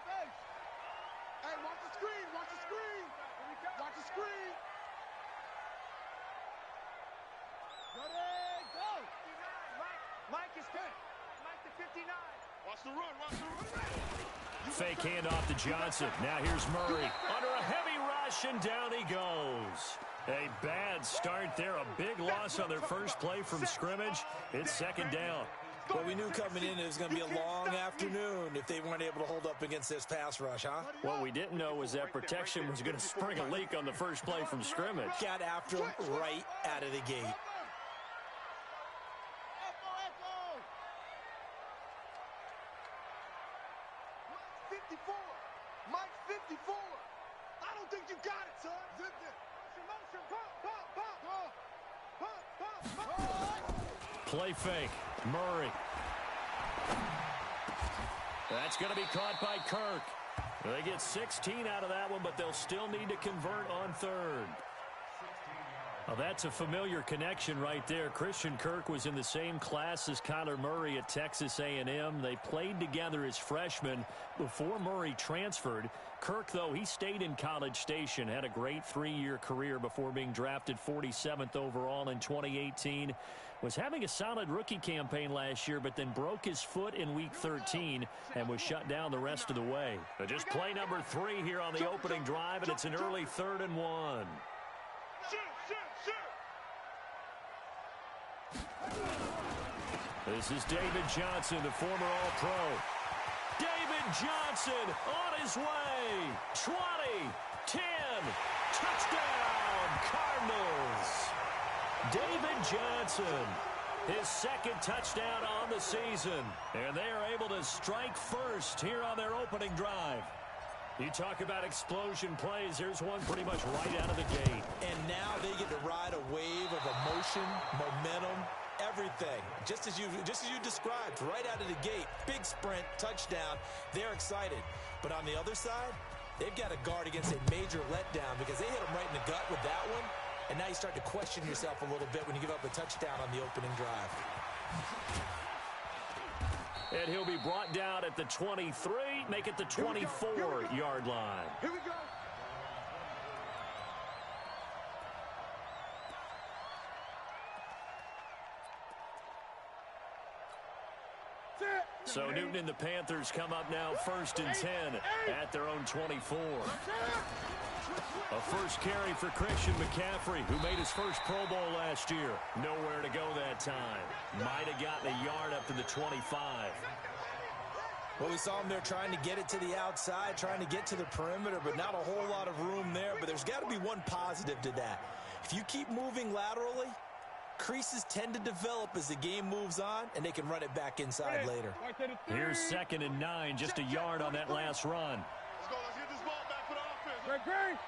Hey, watch the screen, watch the screen. Watch the screen. Ready, go. Mike is good. Mike to 59. Watch the run, watch the run. Fake handoff to Johnson. Now here's Murray. Under a heavy rush, and down he goes. A bad start there. A big loss on their first play from scrimmage. It's second down. Well, we knew coming in it was going to be a long afternoon if they weren't able to hold up against this pass rush, huh? What we didn't know was that protection was going to spring a leak on the first play from scrimmage. Got after him right out of the gate. Mike 54. I don't think you got it, son. Zip it. Motion, pump. Play fake. Murray. That's going to be caught by Kirk. They get 16 out of that one, but they'll still need to convert on third. Well, that's a familiar connection right there. Christian Kirk was in the same class as Kyler Murray at Texas A&M. They played together as freshmen before Murray transferred. Kirk, though, he stayed in College Station, had a great 3-year career before being drafted 47th overall in 2018. Was having a solid rookie campaign last year, but then broke his foot in Week 13 and was shut down the rest of the way. But just play number 3 here on the opening drive, and it's an early 3rd and 1. This is David Johnson, the former All-Pro. David Johnson on his way. 20, 10, touchdown, Cardinals. David Johnson, his second touchdown on the season. And they are able to strike first here on their opening drive. You talk about explosion plays. Here's one pretty much right out of the gate. And now they get to ride a wave of emotion, momentum, everything. Just as you described, right out of the gate. Big sprint, touchdown. They're excited. But on the other side, they've got to guard against a major letdown because they hit them right in the gut with that one. And now you start to question yourself a little bit when you give up a touchdown on the opening drive. And he'll be brought down at the 23, make it the 24-yard line. Here we go. So Newton and the Panthers come up now 1st and 10 at their own 24. A first carry for Christian McCaffrey, who made his first Pro Bowl last year. Nowhere to go that time. Might have gotten a yard up to the 25. Well, we saw him there trying to get it to the outside, trying to get to the perimeter, but not a whole lot of room there. But there's got to be one positive to that. If you keep moving laterally, creases tend to develop as the game moves on, and they can run it back inside later. Here's 2nd and 9, just a yard on that last run. Let's go. Let's get this ball back for the offense.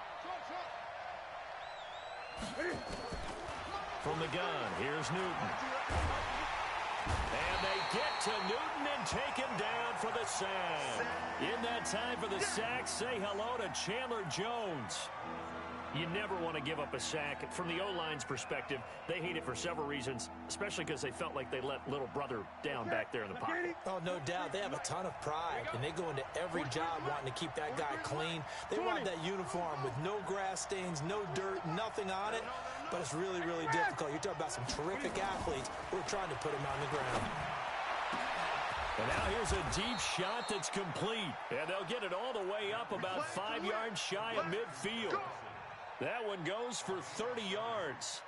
From the gun, here's Newton. And they get to Newton and take him down for the sack. In that time for the sack, say hello to Chandler Jones. You never want to give up a sack. From the O-line's perspective, they hate it for several reasons, especially because they felt like they let little brother down back there in the pocket. Oh, no doubt. They have a ton of pride, and they go into every job wanting to keep that guy clean. They want that uniform with no grass stains, no dirt, nothing on it, but it's really, really difficult. You're talking about some terrific athletes who are trying to put him on the ground. And now here's a deep shot that's complete, and they'll get it all the way up about 5 yards shy of midfield. That one goes for 30 yards.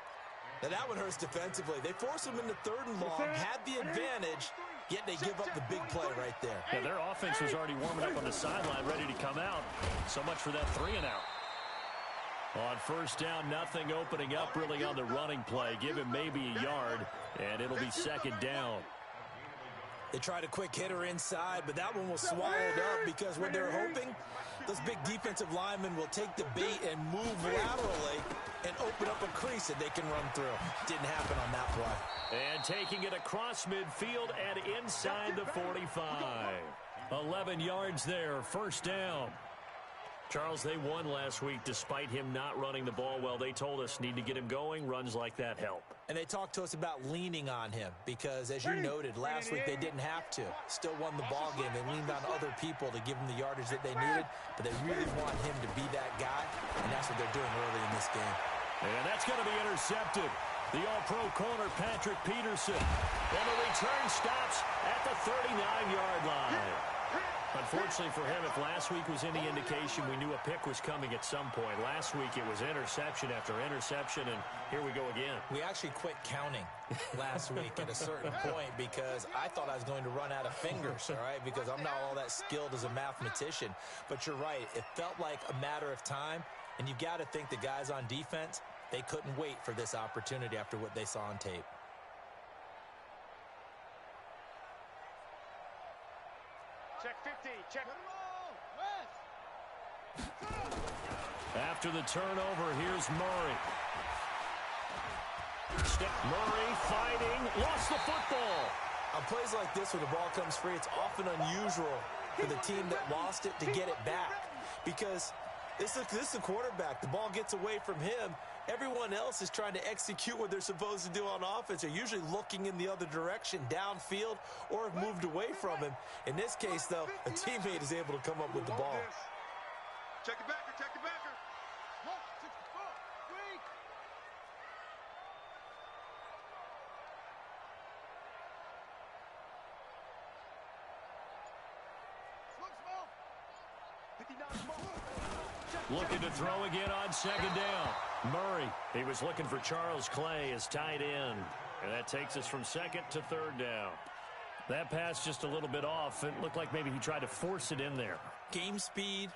Now that one hurts defensively. They force him into 3rd and long, had the advantage, yet they give up the big play right there. Yeah, their offense was already warming up on the sideline, ready to come out. So much for that 3 and out. On 1st down, nothing opening up really on the running play. Give him maybe a yard, and it'll be 2nd down. They tried a quick hitter inside, but that one was swallowed up because what they're hoping, those big defensive linemen will take the bait and move laterally and open up a crease that they can run through. Didn't happen on that play. And taking it across midfield and inside the 45. 11 yards there, 1st down. Charles, they won last week despite him not running the ball well. They told us need to get him going. Runs like that help. And they talked to us about leaning on him because, as you noted, last week they didn't have to. Still won the ball game. They leaned on other people to give them the yardage that they needed, but they really want him to be that guy, and that's what they're doing early in this game. And that's going to be intercepted. The all-pro corner, Patrick Peterson. And the return stops at the 39-yard line. Unfortunately for him, if last week was any indication, we knew a pick was coming at some point. Last week it was interception after interception, and here we go again. We actually quit counting last week at a certain point because I thought I was going to run out of fingers, all right, because I'm not all that skilled as a mathematician. But you're right. It felt like a matter of time, and you got to think the guys on defense, they couldn't wait for this opportunity after what they saw on tape. Check 50. Check. After the turnover, here's Murray. Murray fighting, lost the football. On plays like this where the ball comes free, it's often unusual for the team that lost it to get it back because this is the quarterback. The ball gets away from him. Everyone else is trying to execute what they're supposed to do on offense. They're usually looking in the other direction, downfield, or have moved away from him. In this case, though, a teammate is able to come up with the ball. Check it backer, check it backer. Looking to throw again on second down. Murray, he was looking for Charles Clay as tight end. And that takes us from second to third down. That pass just a little bit off. It looked like maybe he tried to force it in there. Game speed,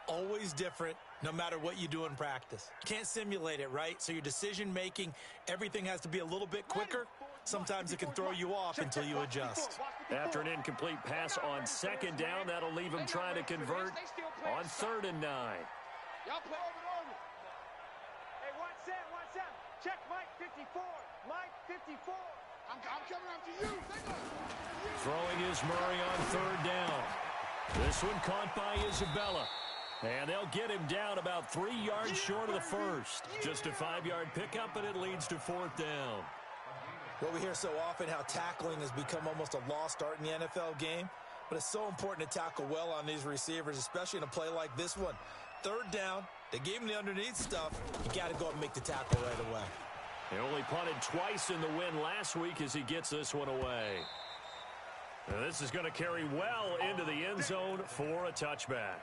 always different, no matter what you do in practice. Can't simulate it, right? So your decision-making, everything has to be a little bit quicker. Sometimes it can throw you off until you adjust. After an incomplete pass on second down, that'll leave him trying to convert on 3rd and 9. Y'all play over. Hey, what's that? Check Mike 54. Mike 54. I'm coming after you. Throwing is Murray on 3rd down. This one caught by Isabella. And they'll get him down about 3 yards short of the first. Just a 5-yard pickup, and it leads to 4th down. Well, we hear so often how tackling has become almost a lost art in the NFL game. But it's so important to tackle well on these receivers, especially in a play like this one. 3rd down, they gave him the underneath stuff. You got to go up and make the tackle right away. He only punted twice in the win last week as he gets this one away. Now, this is going to carry well into the end zone for a touchback.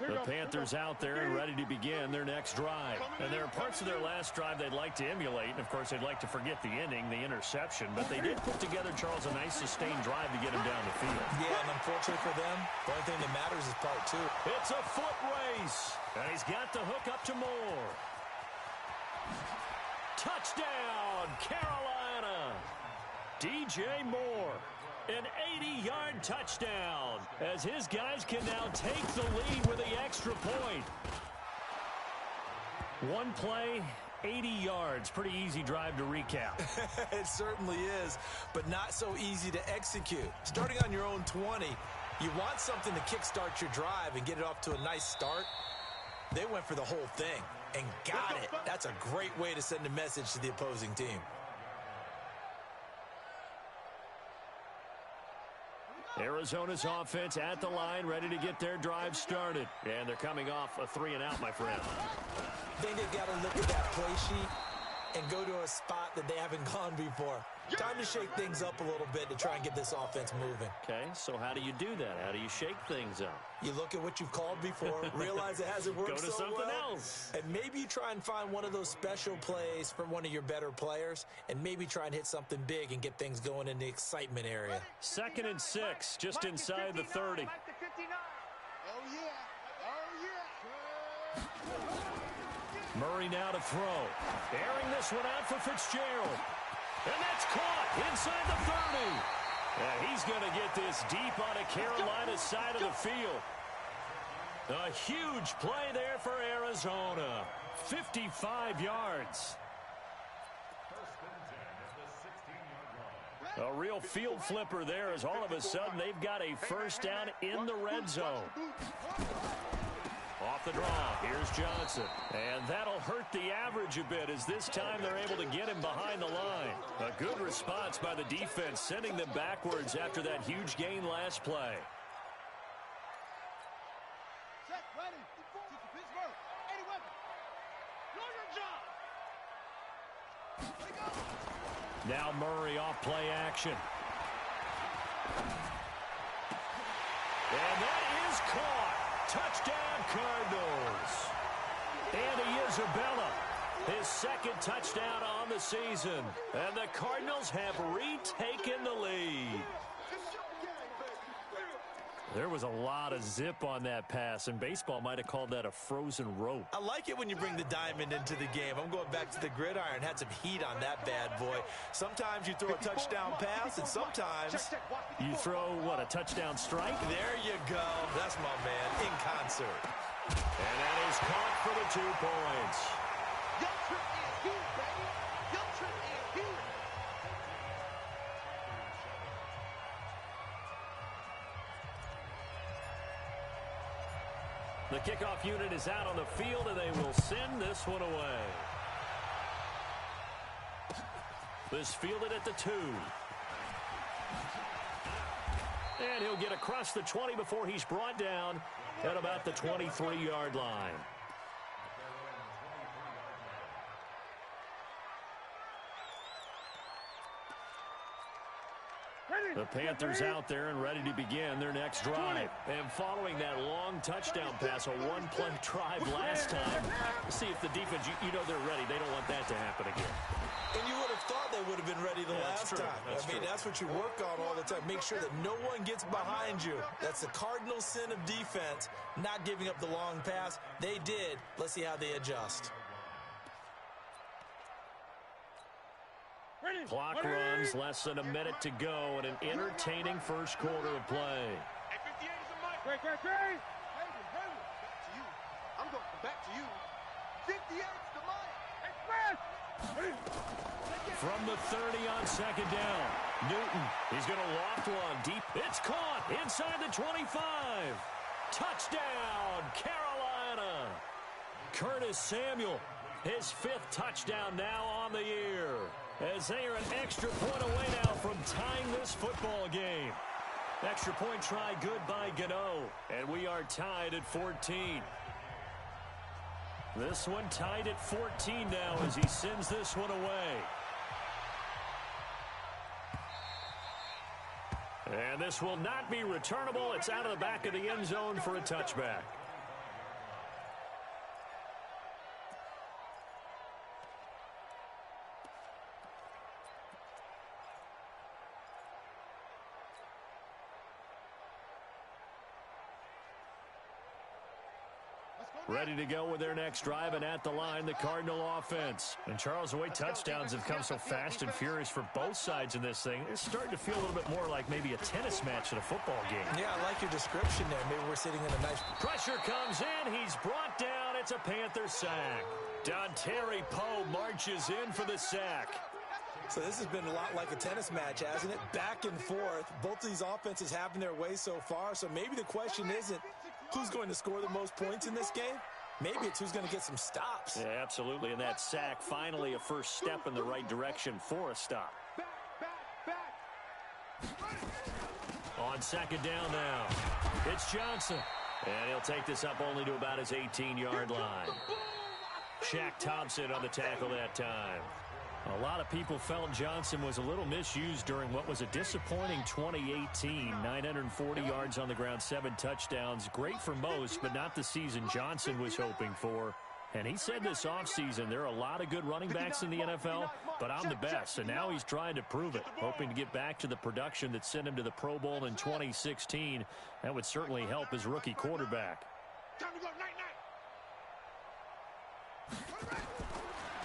The Panthers out there and ready to begin their next drive. And there are parts of their last drive they'd like to emulate. And, of course, they'd like to forget the ending, the interception. But they did put together, Charles, a nice sustained drive to get him down the field. Yeah, and unfortunately for them, the only thing that matters is part 2. It's a foot race. And he's got the hook up to Moore. Touchdown, Carolina. DJ Moore. An 80-yard touchdown as his guys can now take the lead with the extra point. One play, 80 yards. Pretty easy drive to recap. It certainly is, but not so easy to execute. Starting on your own 20, you want something to kickstart your drive and get it off to a nice start. They went for the whole thing and got it. That's a great way to send a message to the opposing team. Arizona's offense at the line, ready to get their drive started. And they're coming off a 3-and-out, my friend. I think they've got to look at that play sheet and go to a spot that they haven't gone before. Time to shake things up a little bit to try and get this offense moving. Okay, so how do you do that? How do you shake things up? You look at what you've called before, realize it hasn't worked Go to so something well, else. and maybe you try and find one of those special plays from one of your better players, and maybe try and hit something big and get things going in the excitement area. 2nd and 6, just inside the 30. Mike the 59. Oh, yeah. Murray now to throw. Airing this one out for Fitzgerald. And that's caught inside the 30. Yeah, he's going to get this deep on a Carolina side of the field. A huge play there for Arizona. 55 yards. A real field flipper there as all of a sudden they've got a first down in the red zone. Off the draw, here's Johnson. And that'll hurt the average a bit as this time they're able to get him behind the line. A good response by the defense, sending them backwards after that huge gain last play. Set, ready. Pittsburgh. 80 weapon. Know your job. Now Murray off play action. And that is caught. Touchdown, Cardinals. Andy Isabella, his second touchdown on the season. And the Cardinals have retaken the lead. There was a lot of zip on that pass, and baseball might have called that a frozen rope. I like it when you bring the diamond into the game. I'm going back to the gridiron. Had some heat on that bad boy. Sometimes you throw a touchdown pass, and sometimes you throw, what, a touchdown strike? There you go. That's my man, in concert. And that is caught for the 2 points. Your trip is here, baby. Your trip is here. The kickoff unit is out on the field, and they will send this one away. This fielded at the 2. And he'll get across the 20 before he's brought down at about the 23-yard line. The Panthers out there and ready to begin their next drive. And following that long touchdown pass, a one-play drive last time, see if the defense, you know they're ready. They don't want that to happen again. And you would have thought they would have been ready the last time. That's what you work on all the time. Make sure that no one gets behind you. That's the cardinal sin of defense, not giving up the long pass. They did. Let's see how they adjust. Clock runs, less than a minute to go, and an entertaining first quarter of play. Hey, 58 is a mic. Great. Back to you. I'm going back to you. 58's the mic. Express. From the 30 on second down. Newton, he's going to loft one deep. It's caught inside the 25. Touchdown, Carolina. Curtis Samuel, his 5th touchdown now on the year. As they are an extra point away now from tying this football game. Extra point try good by Gano. And we are tied at 14. This one tied at 14 now as he sends this one away. And this will not be returnable. It's out of the back of the end zone for a touchback. Ready to go with their next drive, and at the line, the Cardinal offense. And Charles, the way touchdowns have come so fast and furious for both sides in this thing, it's starting to feel a little bit more like maybe a tennis match at a football game. Yeah, I like your description there. Maybe we're sitting in a nice... Pressure comes in. He's brought down. It's a Panther sack. Dontari Poe marches in for the sack. So this has been a lot like a tennis match, hasn't it? Back and forth. Both of these offenses having their way so far. So maybe the question isn't who's going to score the most points in this game. Maybe it's who's going to get some stops. Yeah, absolutely. And that sack, finally a first step in the right direction for a stop. On second down now, it's Johnson. And he'll take this up only to about his 18-yard line. Shaq Thompson on the tackle that time. A lot of people felt Johnson was a little misused during what was a disappointing 2018. 940 yards on the ground, 7 touchdowns. Great for most, but not the season Johnson was hoping for. And he said this offseason, there are a lot of good running backs in the NFL, but I'm the best. And now he's trying to prove it, hoping to get back to the production that sent him to the Pro Bowl in 2016. That would certainly help his rookie quarterback. Time to go, night.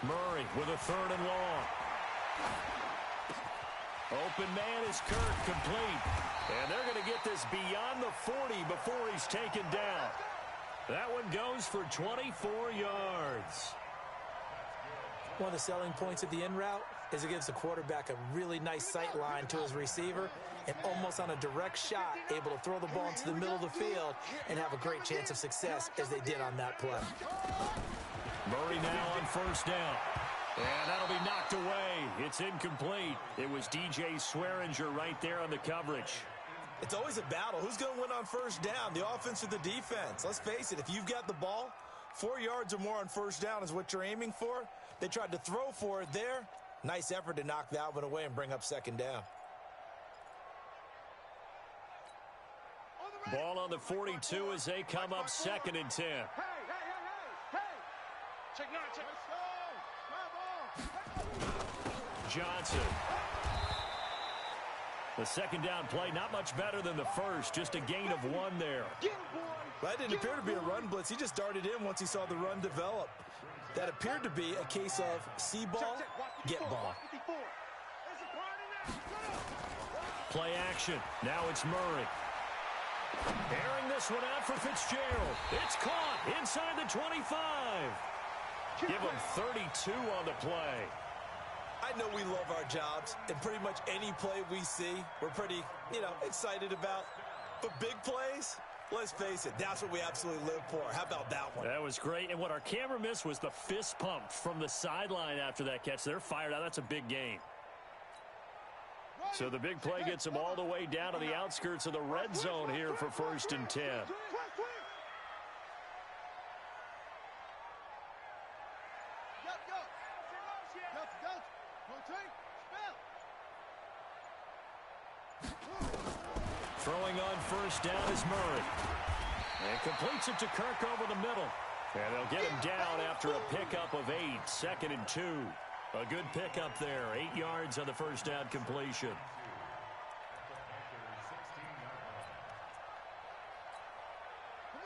Murray with a 3rd and long. Open man is Kirk, complete. And they're going to get this beyond the 40 before he's taken down. That one goes for 24 yards. One of the selling points of the in route is it gives the quarterback a really nice sight line to his receiver and almost on a direct shot able to throw the ball into the middle of the field and have a great chance of success as they did on that play. Murray now on first down. And that'll be knocked away. It's incomplete. It was DJ Swearinger right there on the coverage. It's always a battle. Who's going to win on first down, the offense or the defense? Let's face it, if you've got the ball, 4 yards or more on first down is what you're aiming for. They tried to throw for it there. Nice effort to knock that one away and bring up second down. Ball on the 42 as they come up 2nd and 10. Hey! Check now, check. Johnson. The second down play, not much better than the first, just a gain of 1 there. That didn't appear to be a run blitz. He just darted in once he saw the run develop. That appeared to be a case of see ball, get ball. Play action. Now it's Murray. Airing this one out for Fitzgerald. It's caught inside the 25. Give him 32 on the play. I know we love our jobs, and pretty much any play we see, we're pretty, excited about. But big plays, let's face it, that's what we absolutely live for. How about that one? That was great, and what our camera missed was the fist pump from the sideline after that catch. They're fired out. That's a big gain. So the big play gets them all the way down to the outskirts of the red zone here for 1st and 10. Throwing on first down is Murray. And completes it to Kirk over the middle. And they'll get him down after a pickup of 8. 2nd and 2. A good pickup there. 8 yards on the first down completion.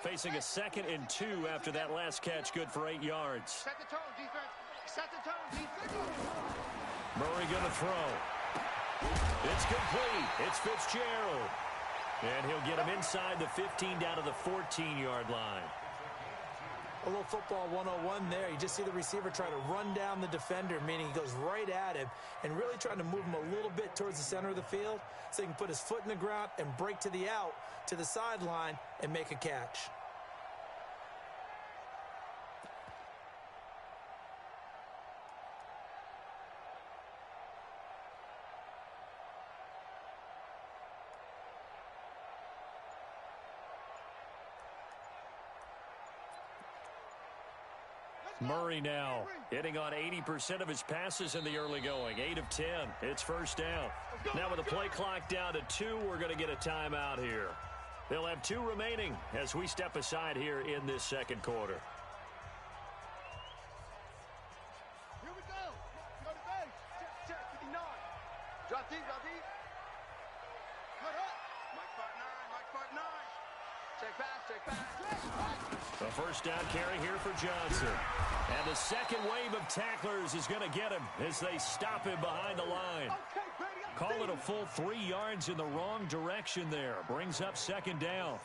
Facing a 2nd and 2 after that last catch. Good for 8 yards. Set the tone, defense. Set the tone, defense. Murray going to throw. It's complete. It's Fitzgerald. And he'll get him inside the 15 down to the 14-yard line. A little football 101 there. You just see the receiver try to run down the defender, meaning he goes right at him and really trying to move him a little bit towards the center of the field so he can put his foot in the ground and break to the out, to the sideline, and make a catch. Murray now hitting on 80% of his passes in the early going. 8 of 10. It's first down. Now with the play clock down to 2, we're going to get a timeout here. They'll have 2 remaining as we step aside here in this second quarter. Here we go. Go to base. Check, 59. Drop deep, drop deep. Cut up. Mike part 9. Check pass. The first down carry here for Johnson. And the second wave of tacklers is going to get him as they stop him behind the line. Call it a full 3 yards in the wrong direction there. Brings up second down.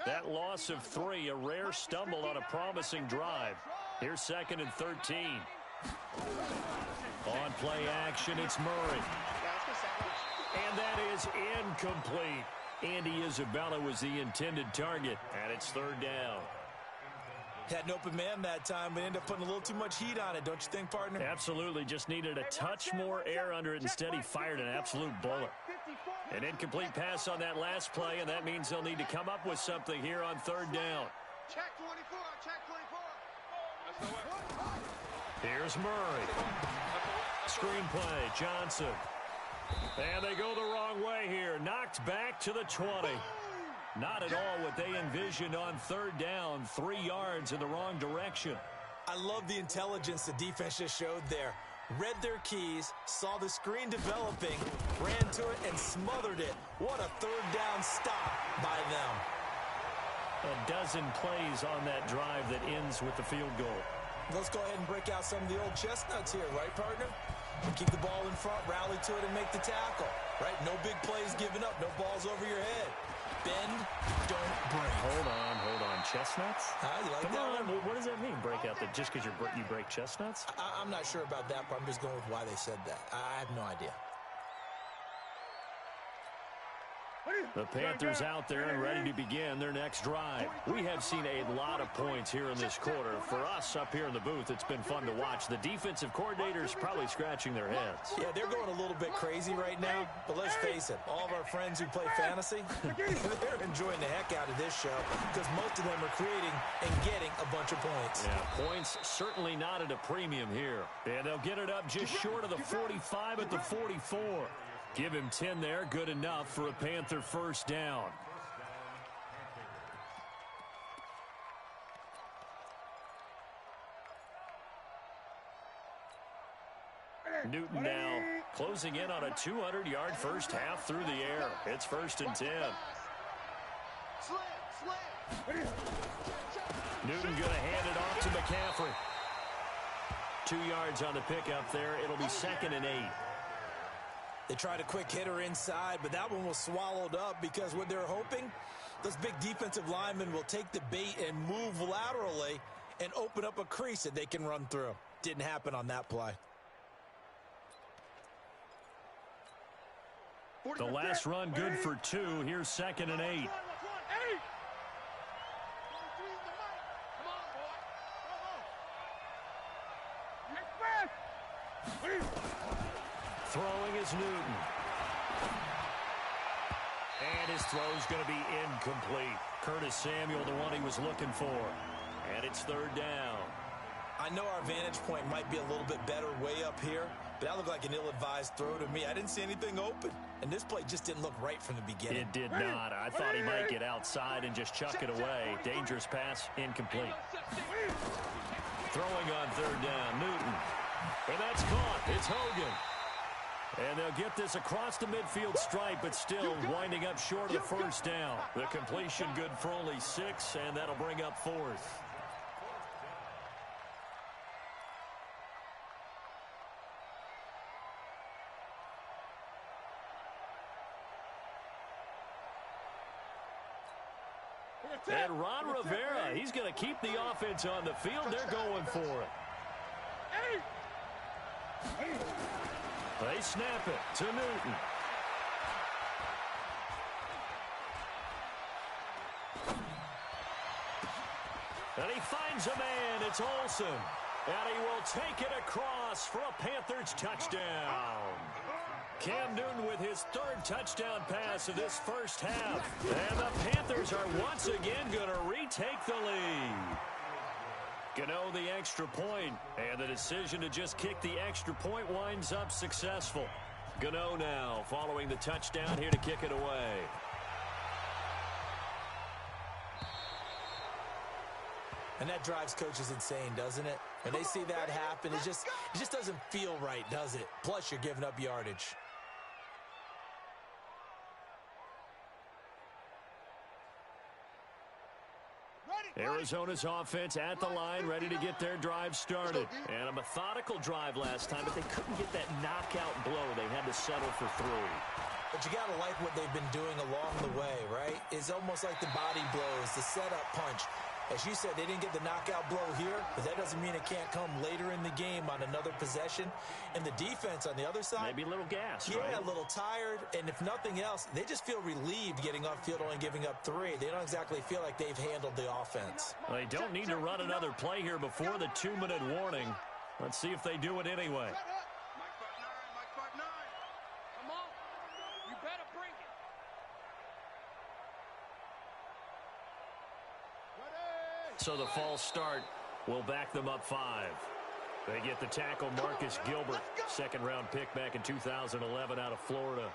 That loss of 3, a rare stumble on a promising drive. Here's 2nd and 13. On play action, it's Murray. And that is incomplete. Andy Isabella was the intended target, and it's 3rd down. Had an open man that time, but ended up putting a little too much heat on it, don't you think, partner? Absolutely. Just needed a touch more air under it. Instead, he fired an absolute bullet. An incomplete pass on that last play, and that means they'll need to come up with something here on 3rd down. Check 24. Check 24. Here's Murray. Screenplay, Johnson. And they go the wrong way here. Knocked back to the 20. Not at all what they envisioned on 3rd down. 3 yards in the wrong direction. I love the intelligence the defense just showed there. Read their keys, saw the screen developing, ran to it, and smothered it. What a 3rd down stop by them. A dozen plays on that drive that ends with the field goal. Let's go ahead and break out some of the old chestnuts here, right, partner? Keep the ball in front, rally to it, and make the tackle, right? No big plays given up, no balls over your head. Bend, don't break. Hold on. Chestnuts? You like Come that on. one? What does that mean? Break out just because you break chestnuts? I'm not sure about that, but I'm just going with why they said that. I have no idea. The Panthers out there and ready to begin their next drive. We have seen a lot of points here in this quarter. For us up here in the booth, it's been fun to watch. The defensive coordinators probably scratching their heads. Yeah, they're going a little bit crazy right now, but let's face it, all of our friends who play fantasy, they're enjoying the heck out of this show because most of them are creating and getting a bunch of points. Yeah, points certainly not at a premium here. And they'll get it up just short of the 45 at the 44. Give him 10 there, good enough for a Panther first down. Newton now closing in on a 200-yard first half through the air. It's 1st and 10. Newton going to hand it off to McCaffrey. 2 yards on the pickup there. It'll be 2nd and 8. They tried a quick hitter inside, but that one was swallowed up because what they're hoping, those big defensive linemen will take the bait and move laterally and open up a crease that they can run through. Didn't happen on that play. The last run good for 2. Here's 2nd and 8. Throwing is Newton. And his throw's going to be incomplete. Curtis Samuel, the one he was looking for. And it's 3rd down. I know our vantage point might be a little bit better way up here, but that looked like an ill-advised throw to me. I didn't see anything open, and this play just didn't look right from the beginning. It did not. I thought he might get outside and just chuck it away. Dangerous pass, incomplete. Throwing on 3rd down, Newton. And that's caught. It's Hogan. And they'll get this across the midfield stripe, but still winding up short of the first down. The completion good for only 6, and that'll bring up 4th. And Ron Rivera, he's going to keep the offense on the field. They're going for it. They snap it to Newton. And he finds a man. It's Olsen. And he will take it across for a Panthers touchdown. Cam Newton with his 3rd touchdown pass of this first half. And the Panthers are once again going to retake the lead. Gano the extra point, and the decision to just kick the extra point winds up successful. Gano now following the touchdown here to kick it away. And that drives coaches insane, doesn't it? When they see that happen, it just doesn't feel right, does it? Plus, you're giving up yardage. Arizona's offense at the line, ready to get their drive started. And a methodical drive last time, but they couldn't get that knockout blow. They had to settle for 3. But you got to like what they've been doing along the way, right? It's almost like the body blows, the setup punch. As you said, they didn't get the knockout blow here, but that doesn't mean it can't come later in the game on another possession. And the defense on the other side, maybe a little gas, yeah, right? A little tired. And if nothing else, they just feel relieved getting off field, only giving up 3. They don't exactly feel like they've handled the offense. Well, they don't need to run another play here before the 2-minute warning. Let's see if they do it anyway. So the false start will back them up 5. They get the tackle, Marcus Gilbert, 2nd-round pick back in 2011 out of Florida.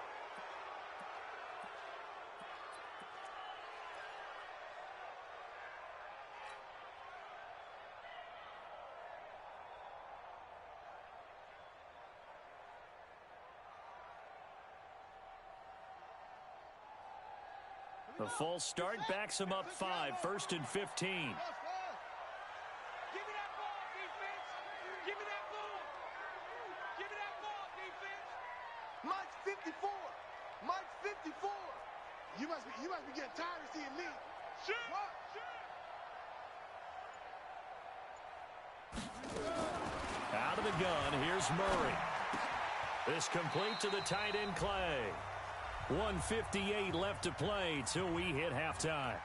The false start backs him up 5, 1st and 15. Mike's 54. Mike's 54. You must be getting tired of seeing me. Shit. Out of the gun, here's Murray. This complete to the tight end, Clay. 1:58 left to play till we hit halftime.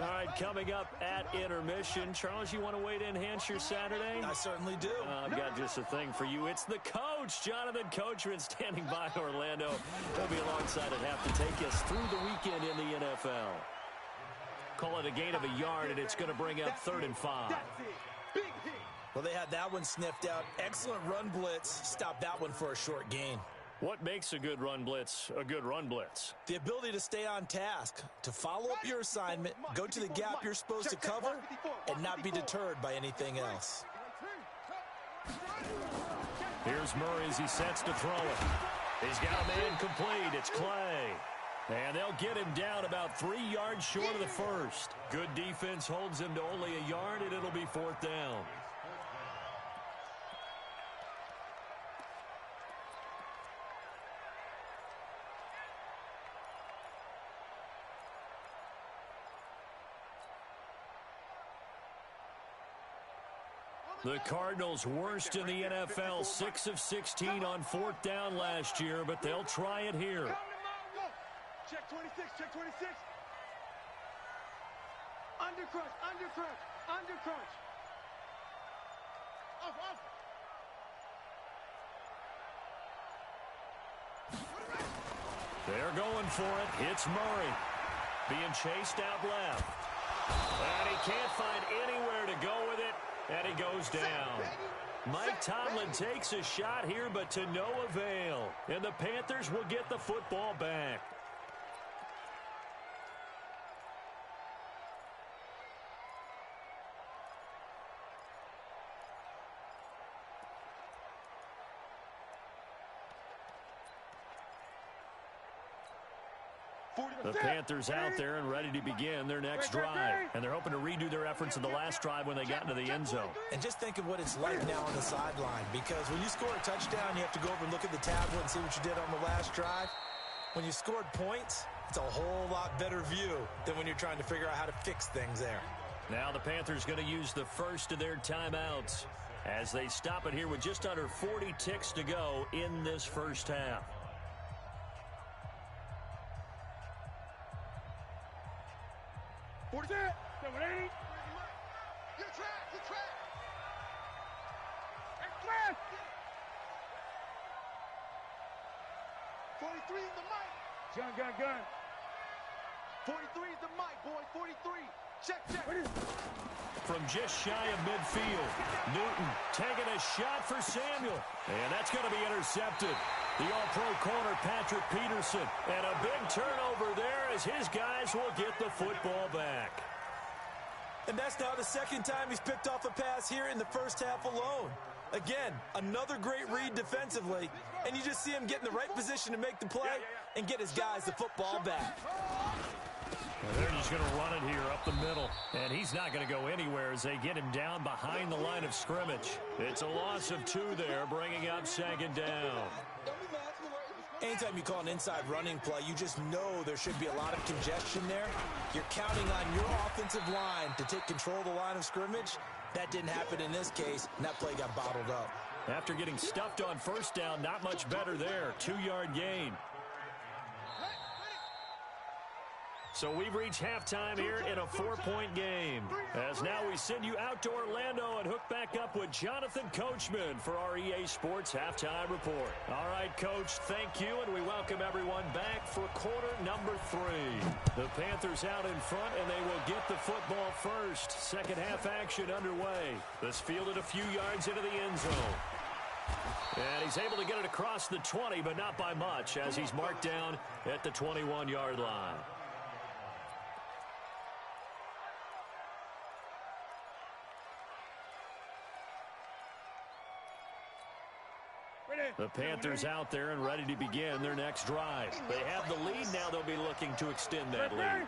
All right, coming up at intermission. Charles, you want to wait to enhance your Saturday? I certainly do. I've got just a thing for you. It's the coach, Jonathan Coachman, standing by Orlando. He'll be alongside at half to take us through the weekend in the NFL. Call it a gain of a yard, and it's going to bring up 3rd and 5. Well, they had that one sniffed out. Excellent run blitz. Stop that one for a short gain. What makes a good run blitz a good run blitz? The ability to stay on task, to follow up your assignment, go to the gap you're supposed to cover, and not be deterred by anything else. Here's Murray as he sets to throw it. He's got a man complete. It's Clay. And they'll get him down about 3 yards short of the first. Good defense holds him to only a yard, and it'll be 4th down. The Cardinals worst in the NFL, 6 of 16 on 4th down last year, but they'll try it here. Check 26, check 26. Under crunch, under crunch, under crunch. Off. They're going for it. It's Murray. Being chased out left. And he can't find anywhere to go with it. And he goes down. Mike Tomlin takes a shot here, but to no avail. And the Panthers will get the football back. The Panthers out there and ready to begin their next drive. And they're hoping to redo their efforts in the last drive when they got into the end zone. And just think of what it's like now on the sideline. Because when you score a touchdown, you have to go over and look at the tablet and see what you did on the last drive. When you scored points, it's a whole lot better view than when you're trying to figure out how to fix things there. Now the Panthers going to use the first of their timeouts as they stop it here with just under 40 ticks to go in this first half. Get track. Express. 43 is the mic. Gun. 43 is the mic, boy. 43. Check. From just shy of midfield, Newton taking a shot for Samuel. And that's going to be intercepted. The all-pro corner, Patrick Peterson. And a big turnover there as his guys will get the football back. And that's now the second time he's picked off a pass here in the first half alone. Again, another great read defensively. And you just see him get in the right position to make the play and get his guys the football back. Well, they're just going to run it here up the middle. And he's not going to go anywhere as they get him down behind the line of scrimmage. It's a loss of 2 there, bringing up 2nd down. Anytime you call an inside running play, you just know there should be a lot of congestion there. You're counting on your offensive line to take control of the line of scrimmage. That didn't happen in this case, and that play got bottled up. After getting stuffed on first down, not much better there. 2-yard gain. So we've reached halftime here in a 4-point game. As now we send you out to Orlando and hook back up with Jonathan Coachman for our EA Sports Halftime Report. All right, Coach, thank you, and we welcome everyone back for quarter number 3. The Panthers out in front, and they will get the football first. Second half action underway. This fielded a few yards into the end zone. And he's able to get it across the 20, but not by much, as he's marked down at the 21-yard line. The Panthers out there and ready to begin their next drive. They have the lead. Now they'll be looking to extend that lead.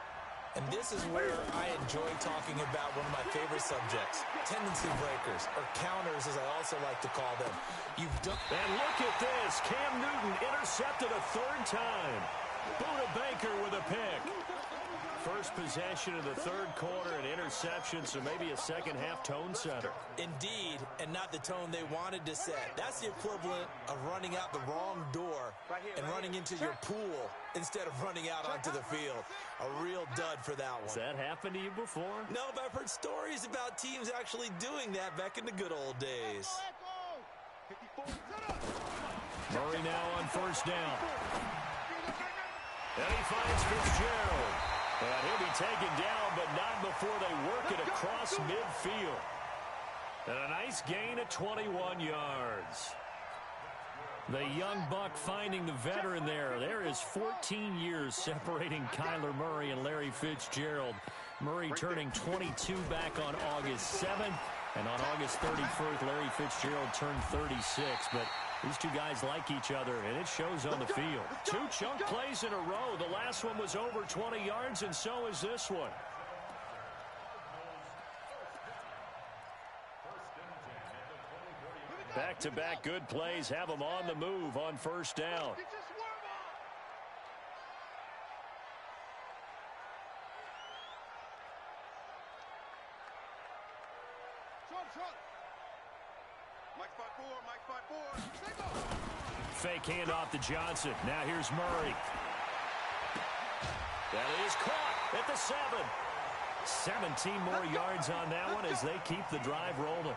And this is where I enjoy talking about one of my favorite subjects, tendency breakers, or counters as I also like to call them. And look at this. Cam Newton intercepted a third time. Buda Baker with a pick. First possession of the third quarter, an interception, so maybe a second-half tone setter. Indeed, and not the tone they wanted to set. That's the equivalent of running out the wrong door and running into your pool instead of running out onto the field. A real dud for that one. Has that happened to you before? No, but I've heard stories about teams actually doing that back in the good old days. Murray now on first down. And he finds Fitzgerald. And he'll be taken down, but not before they work it across midfield. And a nice gain of 21 yards. The young buck finding the veteran there. There is 14 years separating Kyler Murray and Larry Fitzgerald. Murray turning 22 back on August 7th. And on August 31st, Larry Fitzgerald turned 36. But these two guys like each other, and it shows on the field. Two chunk plays in a row. The last one was over 20 yards, and so is this one. Back-to-back good plays have them on the move on first down. Fake handoff to Johnson. Now here's Murray. That is caught at the 7. 17 more yards on that one as they keep the drive rolling.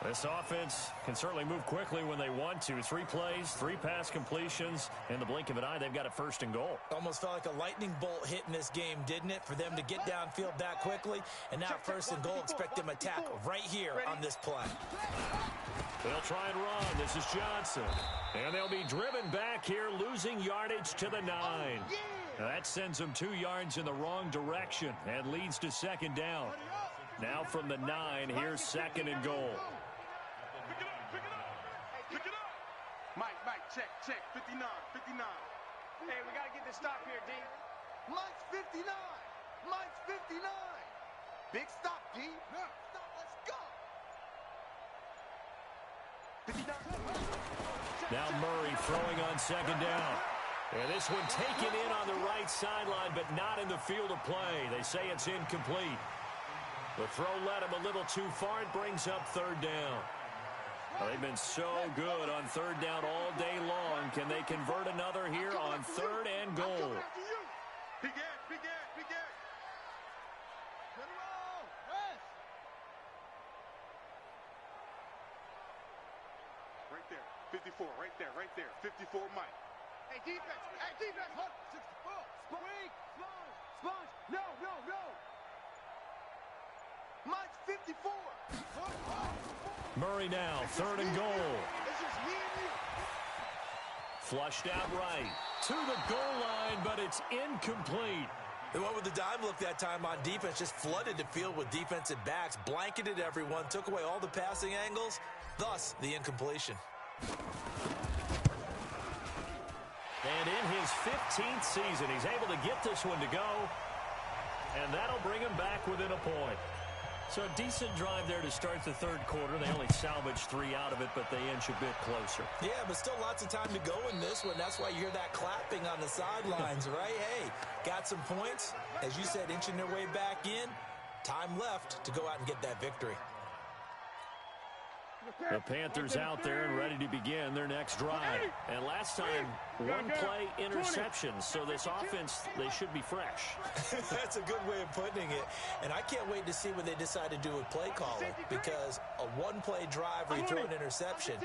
This offense can certainly move quickly when they want to. 3 plays, 3 pass completions. In the blink of an eye, they've got a first and goal. Almost felt like a lightning bolt hit in this game, didn't it? For them to get downfield that quickly. And now first and goal, expect them to attack right here on this play. They'll try and run. This is Johnson. And they'll be driven back here, losing yardage to the 9. Now that sends them 2 yards in the wrong direction and leads to second down. Now from the 9, here's second and goal. Mike, check, 59. Hey, we got to get this stop here, D. Mike's 59. Mike's 59. Big stop, D. Stop, let's go. 59. Now Murray throwing on second down. And this one taken in on the right sideline, but not in the field of play. They say it's incomplete. The throw led him a little too far. It brings up third down. Well, they've been so good on third down all day long. Can they convert another here on third and goal? Big Ed. Right there. 54, right there. 54, Mike. Hey, defense. Hunt. 64. Sponge. No. Mike's 54. Murray now, third and goal. Flushed out right to the goal line, but it's incomplete. They went with the dime look that time on defense, just flooded the field with defensive backs, blanketed everyone, took away all the passing angles, thus the incompletion. And in his 15th season, he's able to get this one to go, and that'll bring him back within a point. So a decent drive there to start the third quarter. They only salvaged 3 out of it, but they inch a bit closer. Yeah, but still lots of time to go in this one. That's why you hear that clapping on the sidelines, right? Hey, got some points. As you said, inching their way back in. Time left to go out and get that victory. The Panthers out there and ready to begin their next drive. And last time, 1 play interception. So this offense, they should be fresh. That's a good way of putting it. And I can't wait to see what they decide to do with play calling. Because a 1-play drive where you throw an interception,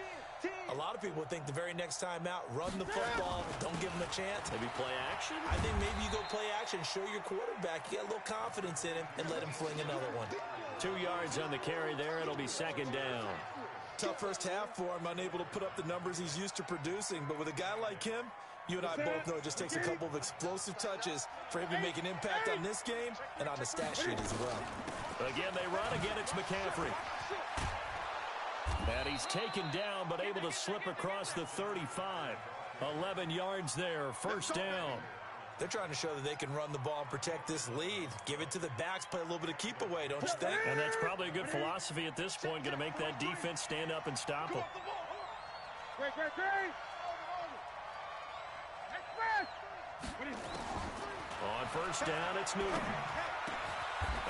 a lot of people think the very next time out, run the football, don't give them a chance. Maybe play action? I think maybe you go play action, show your quarterback, you get a little confidence in him, and let him fling another one. 2 yards on the carry there. It'll be second down. Tough first half for him, unable to put up the numbers he's used to producing. But with a guy like him, you and I both know it just takes a couple of explosive touches for him to make an impact on this game and on the stat sheet as well. Again, they run. Again, it's McCaffrey. And he's taken down, but able to slip across the 35. 11 yards there, first down. They're trying to show that they can run the ball and protect this lead. Give it to the backs, play a little bit of keep away, don't you think? And that's probably a good philosophy at this point, going to make that defense stand up and stop them. On first down, it's Newton.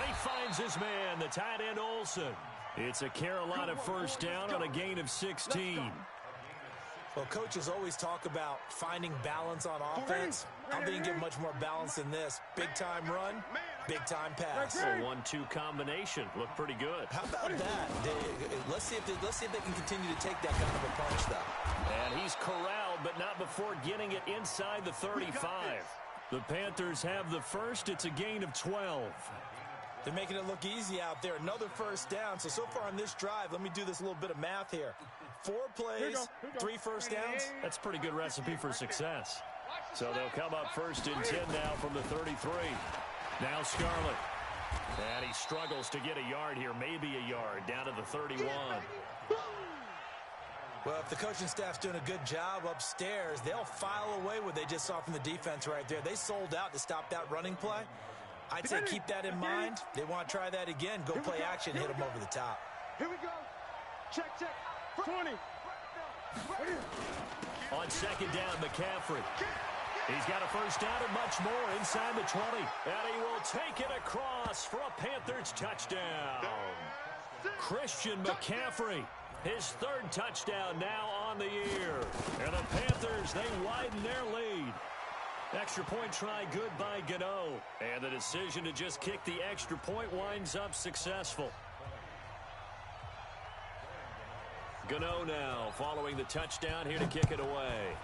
He finds his man, the tight end Olsen. It's a Carolina first down on a gain of 16. Well, coaches always talk about finding balance on offense. I'm being given much more balance than this. Big-time run, big-time pass. A 1-2 combination. Looked pretty good. How about that? Let's see if they can continue to take that kind of a punch, though. And he's corralled, but not before getting it inside the 35. The Panthers have the first. It's a gain of 12. They're making it look easy out there. Another first down. So far on this drive, let me do this little bit of math here. 4 plays, 3 first downs. That's a pretty good recipe for success. So they'll come up first and 10 now from the 33. Now Scarlett. And he struggles to get a yard here, maybe a yard, down to the 31. Well, if the coaching staff's doing a good job upstairs, they'll file away what they just saw from the defense right there. They sold out to stop that running play. I'd say keep that in mind. They want to try that again. Go play action, hit them over the top. Here we go. Check. 20. On second down, McCaffrey. He's got a first down and much more inside the 20. And he will take it across for a Panthers touchdown. Christian McCaffrey, his 3rd touchdown now on the year. And the Panthers, they widen their lead. Extra point try good by Gano. And the decision to just kick the extra point winds up successful. Gano now following the touchdown here to kick it away.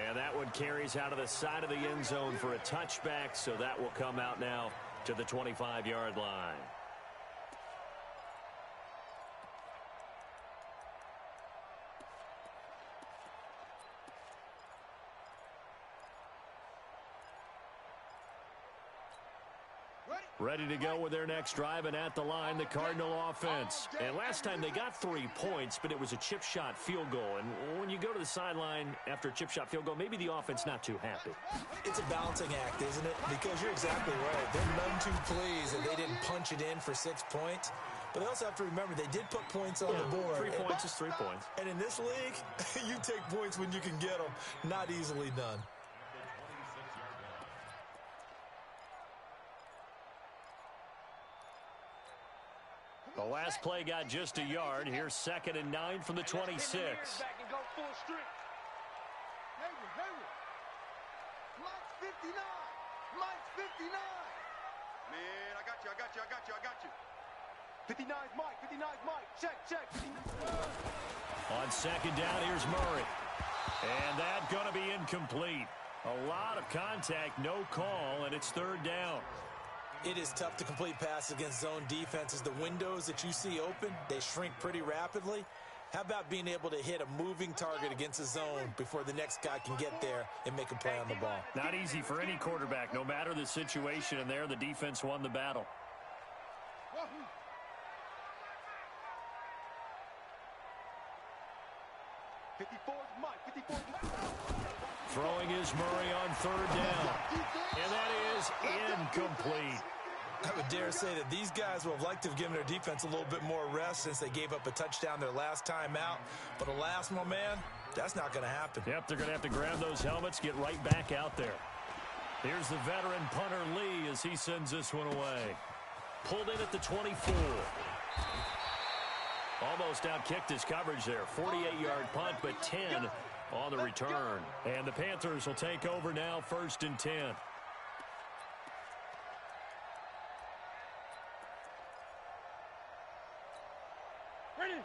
And that one carries out of the side of the end zone for a touchback, so that will come out now to the 25-yard line. Ready to go with their next drive, and at the line, the Cardinal offense. And last time they got 3 points, but it was a chip shot field goal. And when you go to the sideline after a chip shot field goal, maybe the offense not too happy. It's a balancing act, isn't it? Because you're exactly right. They're none too pleased that they didn't punch it in for 6 points. But they also have to remember they did put points on the board. 3 points is 3 points. And in this league, you take points when you can get them. Not easily done. The last play got just a yard. Here's 2nd and 9 from the 26. Back and go full strength. Mike's 59. Mike's 59. Man, I got you. 59's Mike. 59's Mike. Check. On second down, here's Murray. And that's going to be incomplete. A lot of contact, no call, and it's 3rd down. It is tough to complete passes against zone defenses. The windows that you see open, they shrink pretty rapidly. How about being able to hit a moving target against a zone before the next guy can get there and make a play on the ball? Not easy for any quarterback, no matter the situation, and there the defense won the battle. Throwing is Murray on 3rd down. And that is incomplete. I would dare say that these guys would have liked to have given their defense a little bit more rest since they gave up a touchdown their last time out. But alas, my man, that's not going to happen. Yep, they're going to have to grab those helmets, get right back out there. Here's the veteran punter Lee as he sends this one away. Pulled in at the 24. Almost outkicked his coverage there. 48-yard punt, but 10 on the return. And the Panthers will take over now, 1st and 10.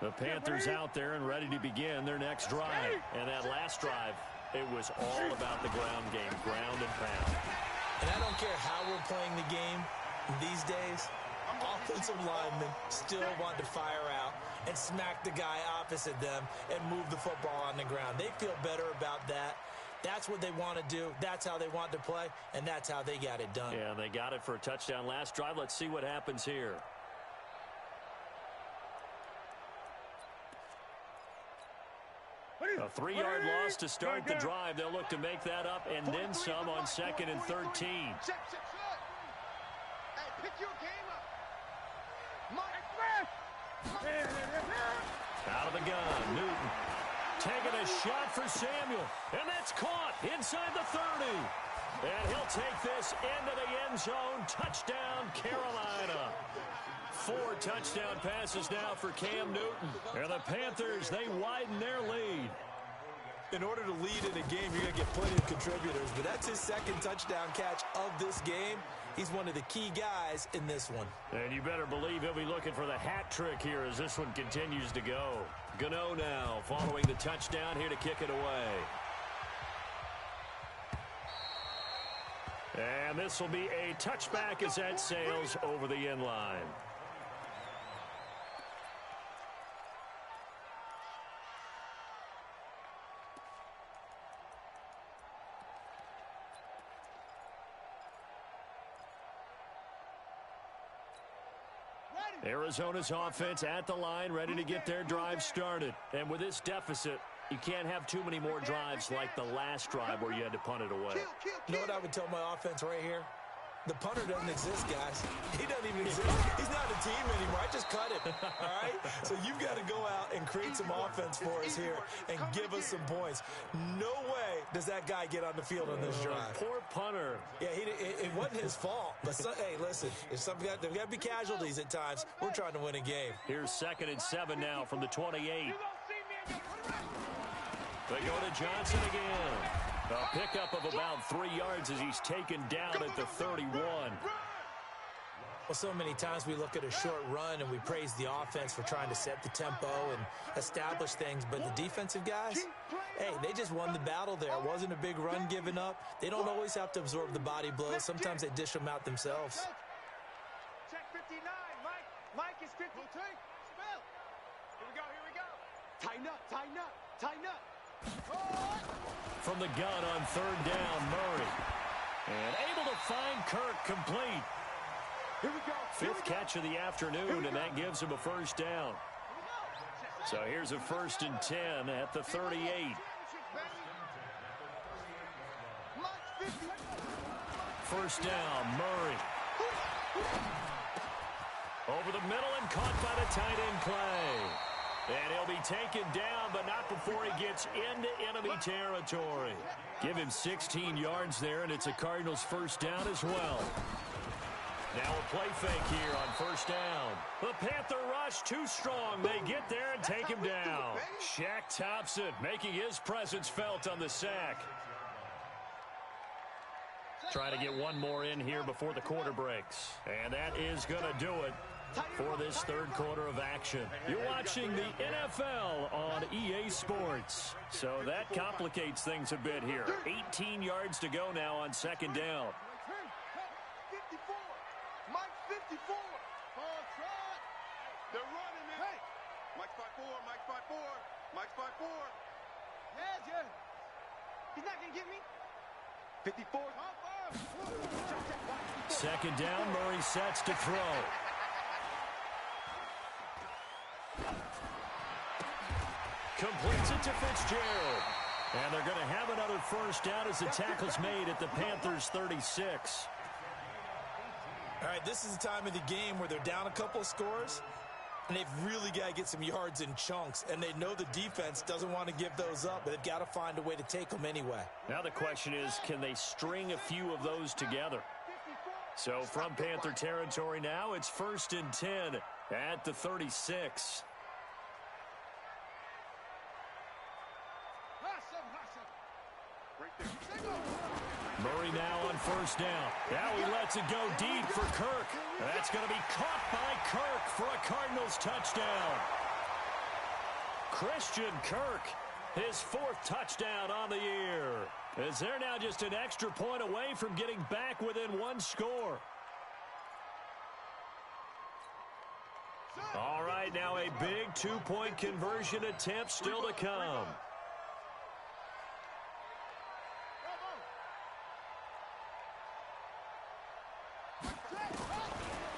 The Panthers out there and ready to begin their next drive. And that last drive, it was all about the ground game, ground and pound. And I don't care how we're playing the game these days, offensive linemen still want to fire out and smack the guy opposite them and move the football on the ground. They feel better about that. That's what they want to do. That's how they want to play, and that's how they got it done. Yeah, they got it for a touchdown last drive. Let's see what happens here. A 3-yard loss to start the drive. They'll look to make that up and then some on 2nd and 13. Hey, pick your game up. Out of the gun, Newton taking a shot for Samuel, and that's caught inside the 30. And he'll take this into the end zone. Touchdown, Carolina. 4 touchdown passes now for Cam Newton. And the Panthers, they widen their lead. In order to lead in a game, you're going to get plenty of contributors, but that's his 2nd touchdown catch of this game. He's one of the key guys in this one. And you better believe he'll be looking for the hat trick here as this one continues to go. Gano now following the touchdown here to kick it away. And this will be a touchback as that sails over the end line. Arizona's offense at the line, ready to get their drive started. And with this deficit, you can't have too many more drives like the last drive where you had to punt it away. You know what I would tell my offense right here? The punter doesn't exist, guys. He doesn't even exist. He's not a team anymore. I just cut him, all right? So you've got to go out and create some offense for us here and give us some points. No way does that guy get on the field on this drive. Poor punter. Yeah, it wasn't his fault. But, hey, listen, there's got to be casualties at times. We're trying to win a game. Here's 2nd and 7 now from the 28. They go to Johnson again. A pickup of about 3 yards as he's taken down at the 31. Well, so many times we look at a short run and we praise the offense for trying to set the tempo and establish things. But the defensive guys, hey, they just won the battle there. It wasn't a big run given up. They don't always have to absorb the body blows. Sometimes they dish them out themselves. Check 59. Mike is 50. Spell. Here we go. Tighten up. From the gun on 3rd down, Murray. And able to find Kirk complete. Here we go. 5th catch of the afternoon, and that gives him a 1st down. So here's a 1st and 10 at the 38. 1st down, Murray. Over the middle and caught by the tight end play. And he'll be taken down, but not before he gets into enemy territory. Give him 16 yards there, and it's a Cardinals 1st down as well. Now a play fake here on 1st down. The Panther rush too strong. They get there and take him down. Shaq Thompson making his presence felt on the sack. Trying to get one more in here before the quarter breaks. And that is going to do it for this 3rd quarter of action. You're watching the NFL on EA Sports. So that complicates things a bit here. 18 yards to go now on 2nd down. 54. Mike 54. They're running, man. Hey. Mike 5'4". Yeah. He's not going to get me. 54. 2nd down, Murray sets to throw. Completes it to Fitzgerald. And they're going to have another 1st down as the tackle's made at the Panthers' 36. All right, this is the time of the game where they're down a couple of scores, and they've really got to get some yards in chunks, and they know the defense doesn't want to give those up, but they've got to find a way to take them anyway. Now the question is, can they string a few of those together? So from Panther territory now, it's 1st and 10 at the 36. Murray now on 1st down. Now he lets it go deep for Kirk. That's going to be caught by Kirk for a Cardinals touchdown. Christian Kirk, his 4th touchdown on the year. As they're now just an extra point away from getting back within 1 score. All right, now a big 2-point conversion attempt still to come.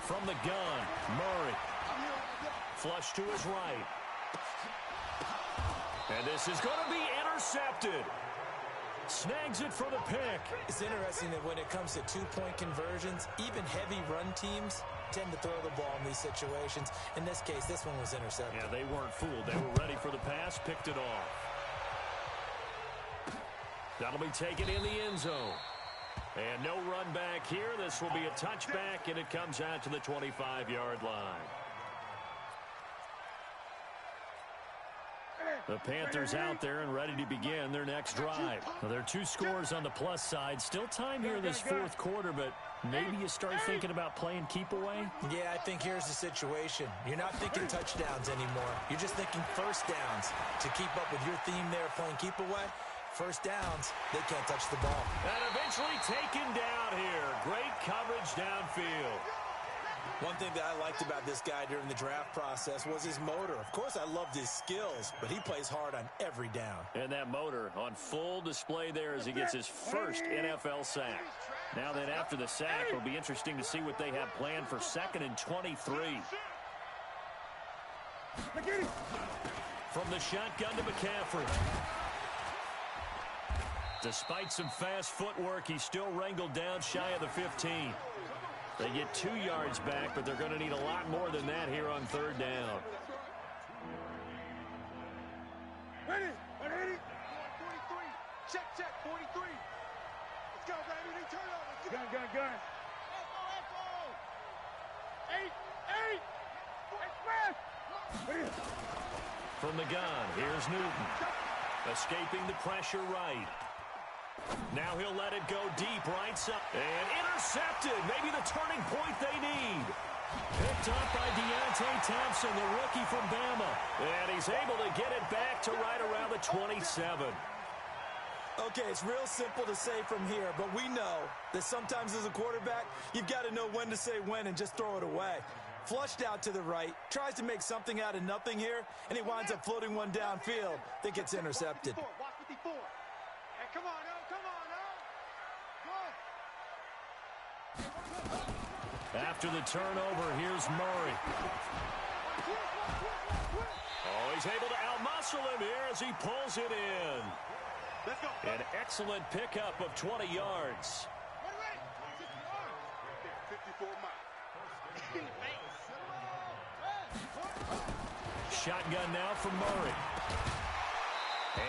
From the gun, Murray. Flush to his right. And this is going to be intercepted. Snags it for the pick. It's interesting that when it comes to two-point conversions, even heavy run teams tend to throw the ball in these situations. In this case, this one was intercepted. Yeah, they weren't fooled. They were ready for the pass, picked it off. That'll be taken in the end zone. And no run back here. This will be a touchback, and it comes out to the 25-yard line. The Panthers out there and ready to begin their next drive. Now, there are two scores on the plus side. Still time here this fourth quarter, but maybe you start thinking about playing keep away? Yeah, I think here's the situation. You're not thinking touchdowns anymore. You're just thinking first downs. To keep up with your theme there playing keep away, first downs, they can't touch the ball. And eventually taken down here. Great coverage downfield. One thing that I liked about this guy during the draft process was his motor. Of course, I loved his skills, but he plays hard on every down. And that motor on full display there as he gets his first NFL sack. Now then, after the sack, it'll be interesting to see what they have planned for 2nd and 23. From the shotgun to McCaffrey. Despite some fast footwork, he's still wrangled down shy of the 15. They get 2 yards back, but they're going to need a lot more than that here on third down. Ready, 43. Check, 43. Let's go, baby. Turn over. Gun. Eight. Express. From the gun, here's Newton. Escaping the pressure right. Now he'll let it go deep right side. And intercepted. Maybe the turning point they need. Picked up by Deontay Thompson, the rookie from Bama. And he's able to get it back to right around the 27. Okay, it's real simple to say from here, but we know that sometimes as a quarterback, you've got to know when to say when and just throw it away. Flushed out to the right, tries to make something out of nothing here, and he winds up floating one downfield that gets intercepted. Watch 54. Hey, come on, After the turnover, here's Murray. Oh, he's able to outmuscle him here as he pulls it in. Let's go. An excellent pickup of 20 yards. 54 miles. Shotgun now from Murray.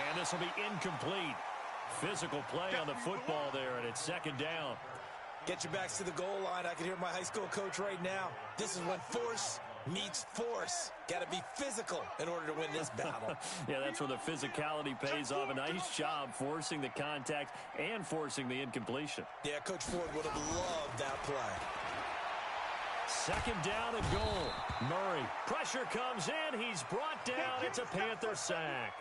And this will be incomplete. Physical play on the football there, and it's 2nd down. Get your backs to the goal line. I can hear my high school coach right now. This is when force meets force. Got to be physical in order to win this battle. Yeah, that's where the physicality pays off. A nice job forcing the contact and forcing the incompletion. Yeah, Coach Ford would have loved that play. 2nd down and goal. Murray. Pressure comes in. He's brought down. It's a Panther sack.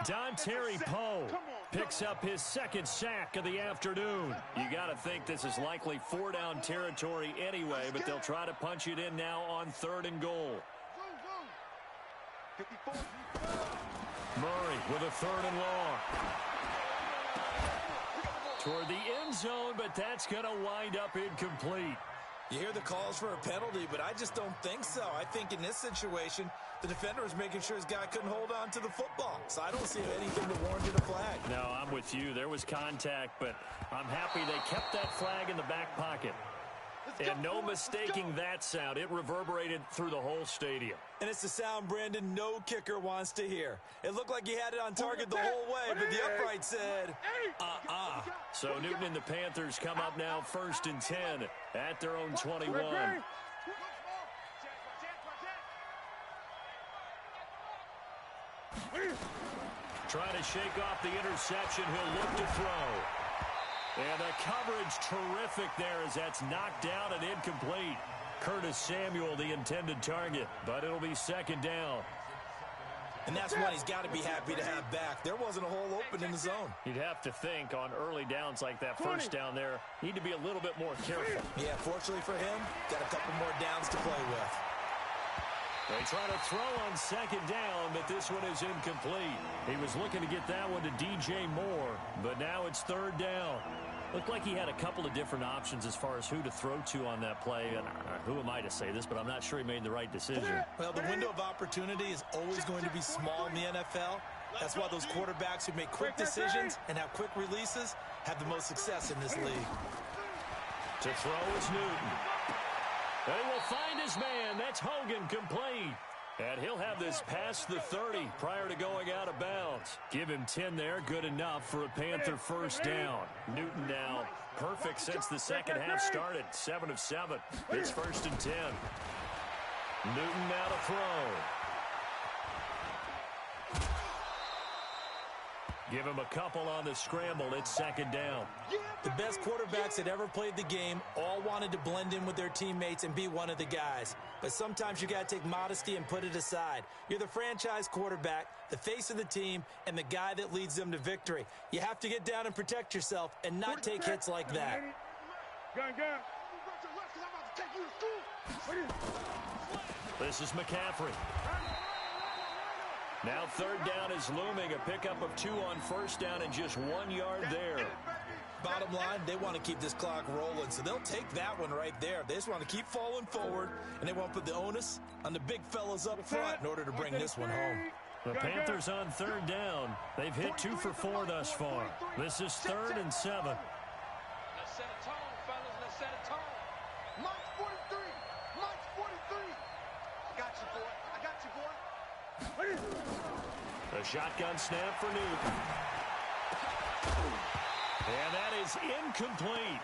Dontari Poe picks up his 2nd sack of the afternoon. You got to think this is likely 4-down territory anyway, but they'll try to punch it in now on 3rd and goal. Murray with a 3rd and long. Toward the end zone, but that's going to wind up incomplete. You hear the calls for a penalty, but I just don't think so. I think in this situation, the defender was making sure his guy couldn't hold on to the football. So I don't see anything that warranted a flag. No, I'm with you. There was contact, but I'm happy they kept that flag in the back pocket. And no mistaking that sound. It reverberated through the whole stadium. And it's the sound, Brandon, no kicker wants to hear. It looked like he had it on target the whole way, but the upright said, So Newton and the Panthers come up now 1st and 10 at their own 21. Trying to shake off the interception. He'll look to throw. And the coverage terrific there as that's knocked down and incomplete. Curtis Samuel, the intended target, but it'll be 2nd down. And that's one he's got to be happy to have back. There wasn't a hole open in the zone. You'd have to think on early downs like that 1st down there, need to be a little bit more careful. Yeah, fortunately for him, got a couple more downs to play with. They try to throw on 2nd down, but this one is incomplete. He was looking to get that one to DJ Moore, but now it's 3rd down. Looked like he had a couple of different options as far as who to throw to on that play. And who am I to say this, but I'm not sure he made the right decision. Well, the window of opportunity is always going to be small in the NFL. That's why those quarterbacks who make quick decisions and have quick releases have the most success in this league. To throw is Newton. They will find his man. That's Hogan, complete. And he'll have this past the 30 prior to going out of bounds. Give him 10 there, good enough for a Panther first down. Newton now perfect since the second half started. 7 of 7. It's 1st and 10. Newton now to throw. Give him a couple on the scramble. It's 2nd down. The best quarterbacks that ever played the game all wanted to blend in with their teammates and be one of the guys. But sometimes you got to take modesty and put it aside. You're the franchise quarterback, the face of the team, and the guy that leads them to victory. You have to get down and protect yourself and not take hits like that. This is McCaffrey. Now 3rd down is looming. A pickup of 2 on 1st down and just 1 yard there. Bottom line, they want to keep this clock rolling, so they'll take that one right there. They just want to keep falling forward, and they want to put the onus on the big fellas up front in order to bring this one home. The Panthers on 3rd down. They've hit 2 for 4 thus far. This is 3rd and 7. Let's set a tone, fellas. Let's set a tone. Mike's 43. Mike's 43. I got you, boy. I got you, boy. A shotgun snap for Newton. And that is incomplete.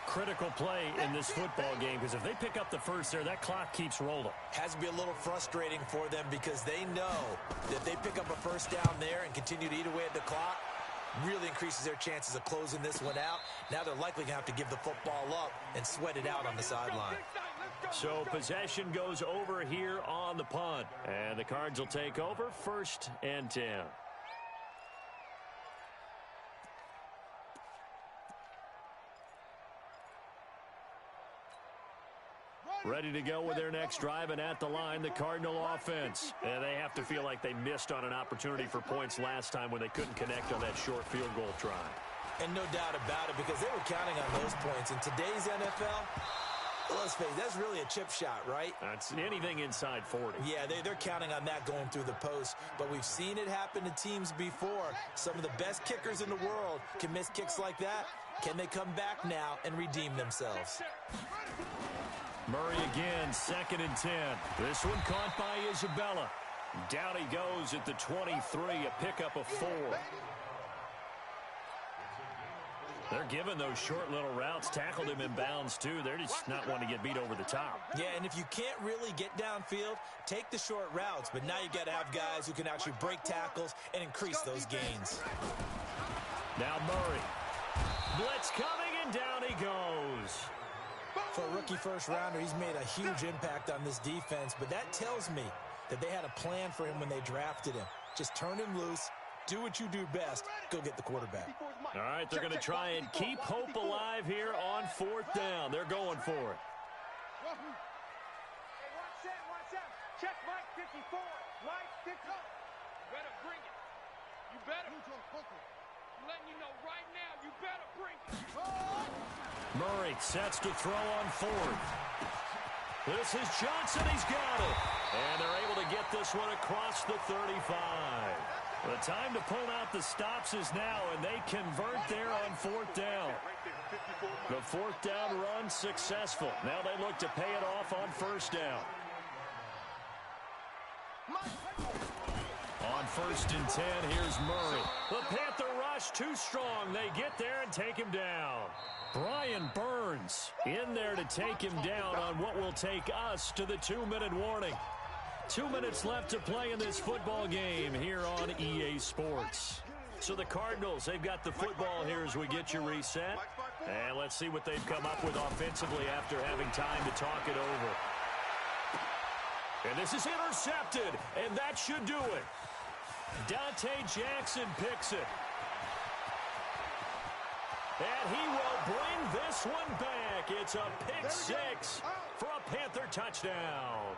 Critical play in this football game, because if they pick up the first there, that clock keeps rolling. Has to be a little frustrating for them because they know that if they pick up a first down there and continue to eat away at the clock, really increases their chances of closing this one out. Now they're likely going to have to give the football up and sweat it out on the sideline. So possession goes over here on the punt. And the Cards will take over, 1st and 10. Ready to go with their next drive, and at the line, the Cardinal offense. And they have to feel like they missed on an opportunity for points last time when they couldn't connect on that short field goal try. And no doubt about it, because they were counting on those points. In today's NFL, let's face it, that's really a chip shot, right? That's anything inside 40. Yeah, they're counting on that going through the post. But we've seen it happen to teams before. Some of the best kickers in the world can miss kicks like that. Can they come back now and redeem themselves? Murray again, 2nd and 10. This one caught by Isabella. Down he goes at the 23, a pickup of 4. They're giving those short little routes. Tackled him in bounds, too. They're just not wanting to get beat over the top. Yeah, and if you can't really get downfield, take the short routes. But now you got to have guys who can actually break tackles and increase those gains. Now Murray. Blitz coming, and down he goes. For a rookie first-rounder, he's made a huge impact on this defense. But that tells me that they had a plan for him when they drafted him. Just turn him loose. Do what you do best. Go get the quarterback. All right, they're going to try and keep hope alive here on 4th down. They're going for it. Hey, watch out. Check Mike 54. Mike 54. You better bring it. You better. I'm letting you know right now, you better bring it. Murray sets to throw on 4th. This is Johnson. He's got it. And they're able to get this one across the 35. The time to pull out the stops is now, and they convert there on 4th down. The 4th down run successful. Now they look to pay it off on 1st down. On 1st and 10, here's Murray. The Panther rush too strong. They get there and take him down. Brian Burns in there to take him down on what will take us to the 2-minute warning. 2 minutes left to play in this football game here on EA Sports. So the Cardinals, they've got the football here as we get you reset. And let's see what they've come up with offensively after having time to talk it over. And this is intercepted, and that should do it. Dante Jackson picks it. And he will bring this one back. It's a pick 6 for a Panther touchdown.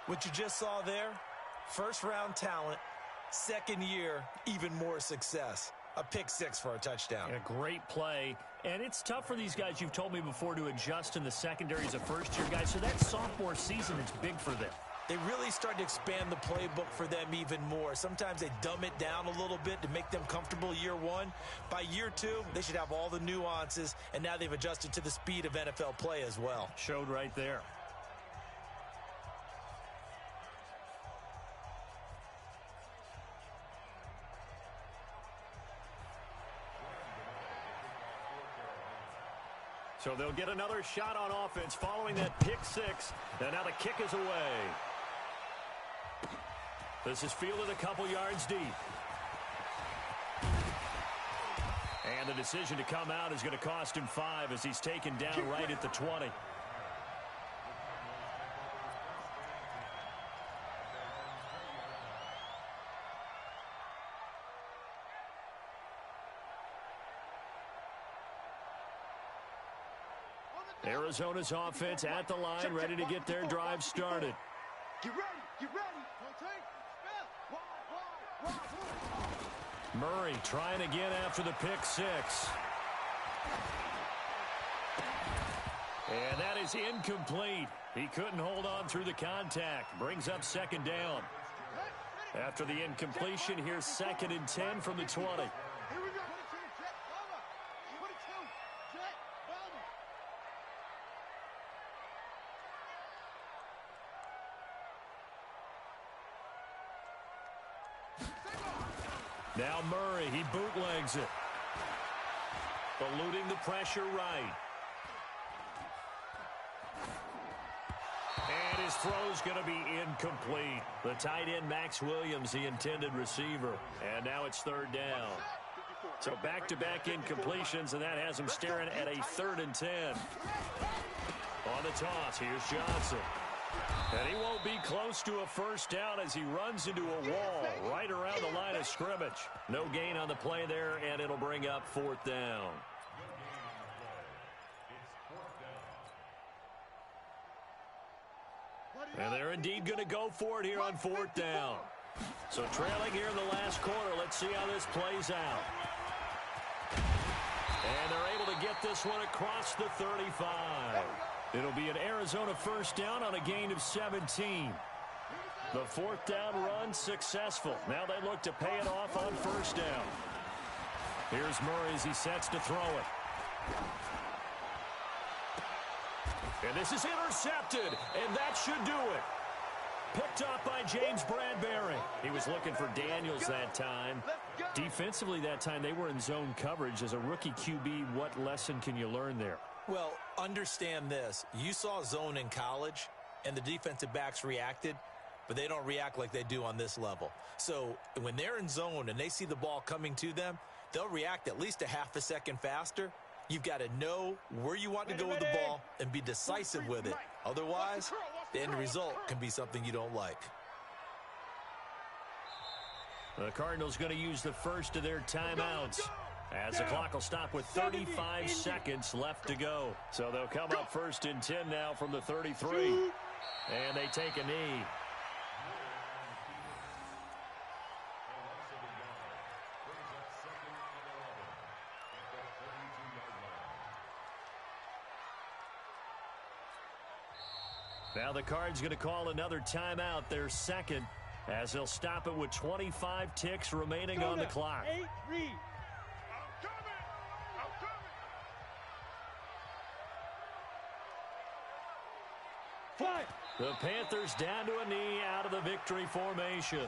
What you just saw there, first-round talent, second year, even more success. A pick 6 for a touchdown. A great play. And it's tough for these guys, you've told me before, to adjust in the secondary as a first-year guy. So that sophomore season is big for them. they really start to expand the playbook for them even more. Sometimes they dumb it down a little bit to make them comfortable year one. By year two, they should have all the nuances, and now they've adjusted to the speed of NFL play as well. Showed right there. So they'll get another shot on offense following that pick six. And now the kick is away. This is fielded a couple yards deep. And the decision to come out is going to cost him 5 as he's taken down right at the 20. Arizona's offense at the line, ready to get their drive started. Get ready, get ready. Murray trying again after the pick six. And that is incomplete. He couldn't hold on through the contact. Brings up second down. After the incompletion, here's 2nd and 10 from the 20. Now Murray, he bootlegs it. Eluding the pressure right. And his throw's going to be incomplete. The tight end, Max Williams, the intended receiver. And now it's 3rd down. So back-to-back incompletions, and that has him staring at a 3rd and 10. On the toss, here's Johnson. And he won't be close to a first down as he runs into a wall right around the line of scrimmage. No gain on the play there, and it'll bring up 4th down. And they're indeed going to go for it here on 4th down. So trailing here in the last quarter, let's see how this plays out. And they're able to get this one across the 35. It'll be an Arizona first down on a gain of 17. The 4th down run successful. Now they look to pay it off on first down. Here's Murray as he sets to throw it. And this is intercepted, and that should do it. Picked up by James Bradbury. He was looking for Daniels that time. Defensively that time, they were in zone coverage. As a rookie QB, what lesson can you learn there? Well, understand this. You saw zone in college, and the defensive backs reacted, but they don't react like they do on this level. So when they're in zone and they see the ball coming to them, they'll react at least a half a second faster. You've got to know where you want to go with the ball and be decisive with it. Otherwise, the end result can be something you don't like. The Cardinals going to use the first of their timeouts, as the clock will stop with 35 seconds left to go. So they'll come up 1st and 10 now from the 33. And they take a knee. Now the Cards going to call another timeout, their 2nd, as they'll stop it with 25 ticks remaining on the clock. 8-3. The Panthers down to a knee out of the victory formation.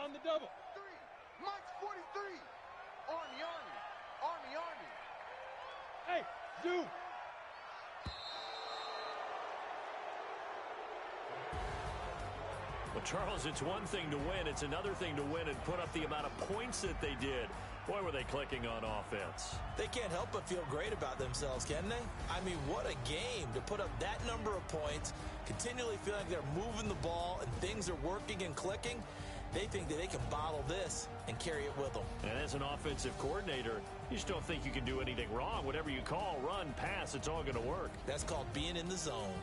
On the double. 3. Mike's 43. Army, Army. Army, Army. Hey, Zoo. Well, Charles, it's one thing to win. It's another thing to win and put up the amount of points that they did. Boy, were they clicking on offense. They can't help but feel great about themselves, can they? I mean, what a game to put up that number of points, continually feeling like they're moving the ball and things are working and clicking. They think that they can bottle this and carry it with them. And as an offensive coordinator, you just don't think you can do anything wrong. Whatever you call, run, pass, it's all going to work. That's called being in the zone.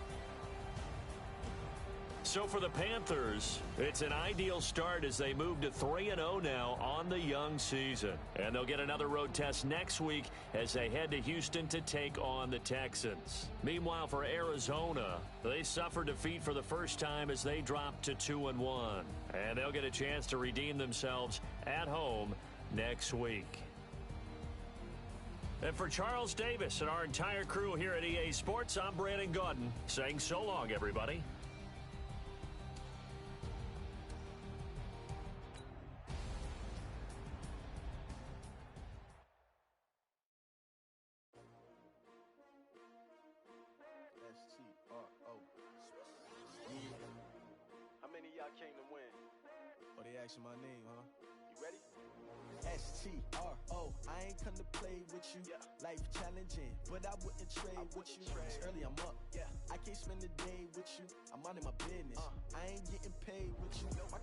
So for the Panthers, it's an ideal start as they move to 3-0 now on the young season. And they'll get another road test next week as they head to Houston to take on the Texans. Meanwhile, for Arizona, they suffered defeat for the first time as they dropped to 2-1. And they'll get a chance to redeem themselves at home next week. And for Charles Davis and our entire crew here at EA Sports, I'm Brandon Gaudin saying so long, everybody. How many of y'all came to win? Oh, they asking my name, huh? You ready? S-T-R-O, I ain't come to play with you. Yeah. Life challenging, but I wouldn't trade with you. It's early, I'm up. Yeah. I can't spend the day with you. I'm minding my business. I ain't getting paid with you. My